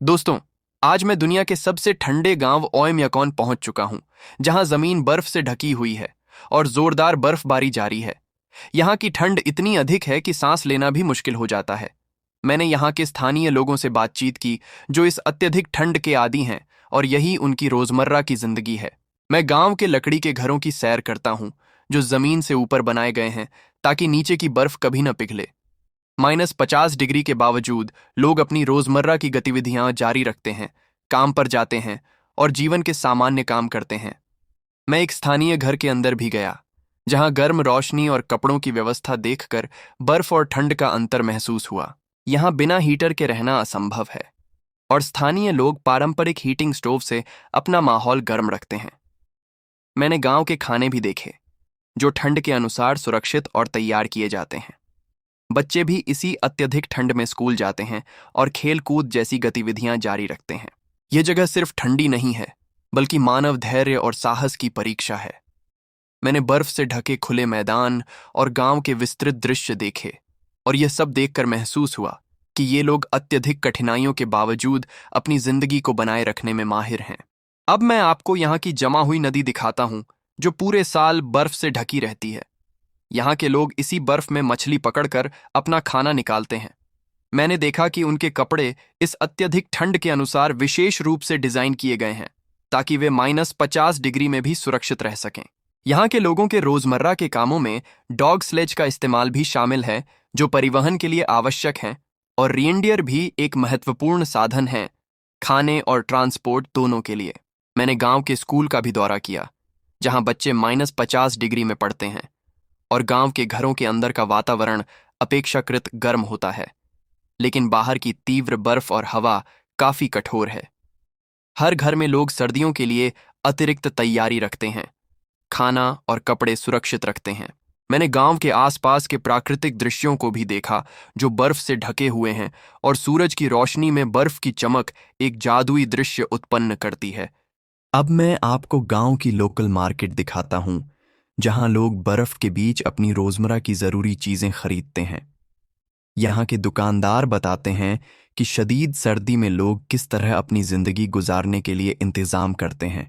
दोस्तों, आज मैं दुनिया के सबसे ठंडे गांव ओयमयाकॉन पहुंच चुका हूं, जहां जमीन बर्फ से ढकी हुई है और जोरदार बर्फबारी जारी है। यहां की ठंड इतनी अधिक है कि सांस लेना भी मुश्किल हो जाता है। मैंने यहां के स्थानीय लोगों से बातचीत की, जो इस अत्यधिक ठंड के आदी हैं और यही उनकी रोजमर्रा की जिंदगी है। मैं गांव के लकड़ी के घरों की सैर करता हूं, जो जमीन से ऊपर बनाए गए हैं ताकि नीचे की बर्फ कभी न पिघले। -50 डिग्री के बावजूद लोग अपनी रोजमर्रा की गतिविधियां जारी रखते हैं, काम पर जाते हैं और जीवन के सामान्य काम करते हैं। मैं एक स्थानीय घर के अंदर भी गया, जहां गर्म रोशनी और कपड़ों की व्यवस्था देखकर बर्फ और ठंड का अंतर महसूस हुआ। यहां बिना हीटर के रहना असंभव है और स्थानीय लोग पारंपरिक हीटिंग स्टोव से अपना माहौल गर्म रखते हैं। मैंने गांव के खाने भी देखे, जो ठंड के अनुसार सुरक्षित और तैयार किए जाते हैं। बच्चे भी इसी अत्यधिक ठंड में स्कूल जाते हैं और खेल कूद जैसी गतिविधियां जारी रखते हैं। यह जगह सिर्फ ठंडी नहीं है, बल्कि मानव धैर्य और साहस की परीक्षा है। मैंने बर्फ से ढके खुले मैदान और गांव के विस्तृत दृश्य देखे, और यह सब देखकर महसूस हुआ कि ये लोग अत्यधिक कठिनाइयों के बावजूद अपनी जिंदगी को बनाए रखने में माहिर हैं। अब मैं आपको यहाँ की जमा हुई नदी दिखाता हूँ, जो पूरे साल बर्फ से ढकी रहती है। यहाँ के लोग इसी बर्फ में मछली पकड़कर अपना खाना निकालते हैं। मैंने देखा कि उनके कपड़े इस अत्यधिक ठंड के अनुसार विशेष रूप से डिजाइन किए गए हैं, ताकि वे -50 डिग्री में भी सुरक्षित रह सकें। यहाँ के लोगों के रोजमर्रा के कामों में डॉग स्लेज का इस्तेमाल भी शामिल है, जो परिवहन के लिए आवश्यक हैं, और रियंडियर भी एक महत्वपूर्ण साधन है, खाने और ट्रांसपोर्ट दोनों के लिए। मैंने गांव के स्कूल का भी दौरा किया, जहां बच्चे -50 डिग्री में पढ़ते हैं, और गांव के घरों के अंदर का वातावरण अपेक्षाकृत गर्म होता है, लेकिन बाहर की तीव्र बर्फ और हवा काफी कठोर है। हर घर में लोग सर्दियों के लिए अतिरिक्त तैयारी रखते हैं, खाना और कपड़े सुरक्षित रखते हैं। मैंने गांव के आसपास के प्राकृतिक दृश्यों को भी देखा, जो बर्फ से ढके हुए हैं, और सूरज की रोशनी में बर्फ की चमक एक जादुई दृश्य उत्पन्न करती है। अब मैं आपको गांव की लोकल मार्केट दिखाता हूं, जहां लोग बर्फ के बीच अपनी रोजमर्रा की जरूरी चीजें खरीदते हैं। यहाँ के दुकानदार बताते हैं कि शदीद सर्दी में लोग किस तरह अपनी जिंदगी गुजारने के लिए इंतजाम करते हैं।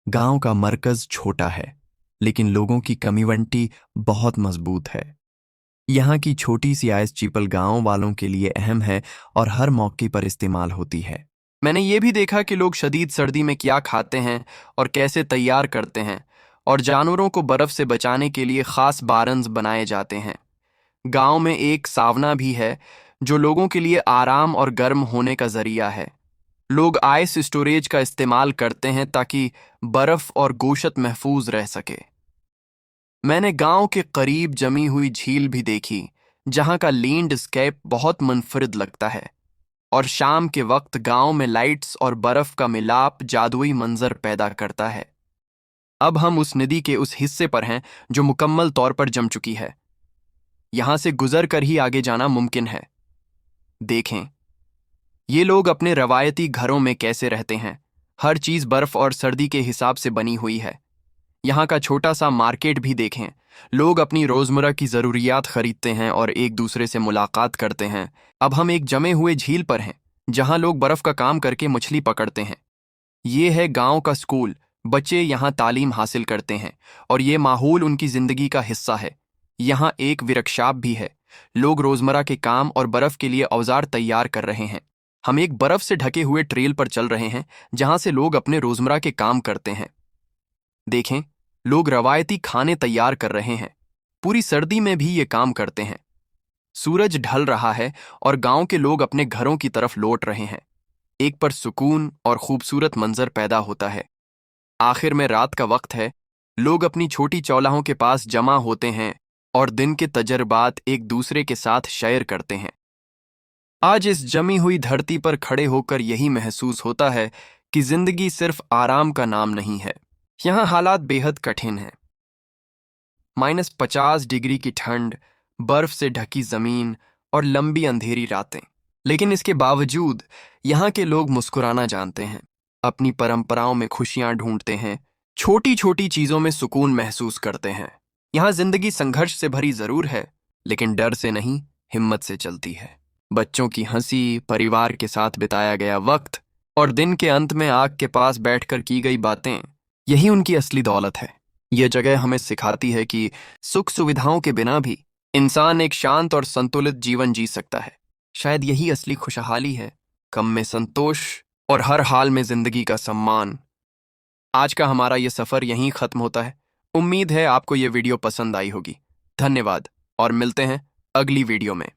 गांव का मरकज छोटा है, लेकिन लोगों की कम्युनिटी बहुत मजबूत है। यहाँ की छोटी सी आइस चीपल गांव वालों के लिए अहम है और हर मौके पर इस्तेमाल होती है। मैंने ये भी देखा कि लोग शदीद सर्दी में क्या खाते हैं और कैसे तैयार करते हैं, और जानवरों को बर्फ से बचाने के लिए खास बारन्स बनाए जाते हैं। गांव में एक सावना भी है, जो लोगों के लिए आराम और गर्म होने का जरिया है। लोग आइस स्टोरेज का इस्तेमाल करते हैं ताकि बर्फ और गोशत महफूज रह सके। मैंने गांव के करीब जमी हुई झील भी देखी, जहां का लैंडस्केप बहुत मुनफरिद लगता है, और शाम के वक्त गांव में लाइट्स और बर्फ का मिलाप जादुई मंजर पैदा करता है। अब हम उस नदी के उस हिस्से पर हैं जो मुकम्मल तौर पर जम चुकी है। यहां से गुजर कर ही आगे जाना मुमकिन है। देखें, ये लोग अपने रवायती घरों में कैसे रहते हैं। हर चीज बर्फ और सर्दी के हिसाब से बनी हुई है। यहाँ का छोटा सा मार्केट भी देखें। लोग अपनी रोजमर्रा की जरूरियात खरीदते हैं और एक दूसरे से मुलाकात करते हैं। अब हम एक जमे हुए झील पर हैं, जहां लोग बर्फ का काम करके मछली पकड़ते हैं। ये है गांव का स्कूल। बच्चे यहाँ तालीम हासिल करते हैं, और ये माहौल उनकी जिंदगी का हिस्सा है। यहाँ एक वर्कशॉप भी है। लोग रोजमर्रा के काम और बर्फ के लिए औजार तैयार कर रहे हैं। हम एक बर्फ से ढके हुए ट्रेल पर चल रहे हैं, जहां से लोग अपने रोजमर्रा के काम करते हैं। देखें, लोग रवायती खाने तैयार कर रहे हैं। पूरी सर्दी में भी ये काम करते हैं। सूरज ढल रहा है और गांव के लोग अपने घरों की तरफ लौट रहे हैं। एक पर सुकून और खूबसूरत मंजर पैदा होता है। आखिर में रात का वक्त है। लोग अपनी छोटी चौलाहों के पास जमा होते हैं और दिन के तजर्बात एक दूसरे के साथ शेयर करते हैं। आज इस जमी हुई धरती पर खड़े होकर यही महसूस होता है कि जिंदगी सिर्फ आराम का नाम नहीं है। यहाँ हालात बेहद कठिन हैं। -50 डिग्री की ठंड, बर्फ से ढकी जमीन और लंबी अंधेरी रातें। लेकिन इसके बावजूद यहाँ के लोग मुस्कुराना जानते हैं, अपनी परंपराओं में खुशियां ढूंढते हैं, छोटी छोटी चीजों में सुकून महसूस करते हैं। यहाँ जिंदगी संघर्ष से भरी जरूर है, लेकिन डर से नहीं, हिम्मत से चलती है। बच्चों की हंसी, परिवार के साथ बिताया गया वक्त और दिन के अंत में आग के पास बैठकर की गई बातें, यही उनकी असली दौलत है। ये जगह हमें सिखाती है कि सुख सुविधाओं के बिना भी इंसान एक शांत और संतुलित जीवन जी सकता है। शायद यही असली खुशहाली है, कम में संतोष और हर हाल में जिंदगी का सम्मान। आज का हमारा ये सफर यहीं खत्म होता है। उम्मीद है आपको ये वीडियो पसंद आई होगी। धन्यवाद और मिलते हैं अगली वीडियो में।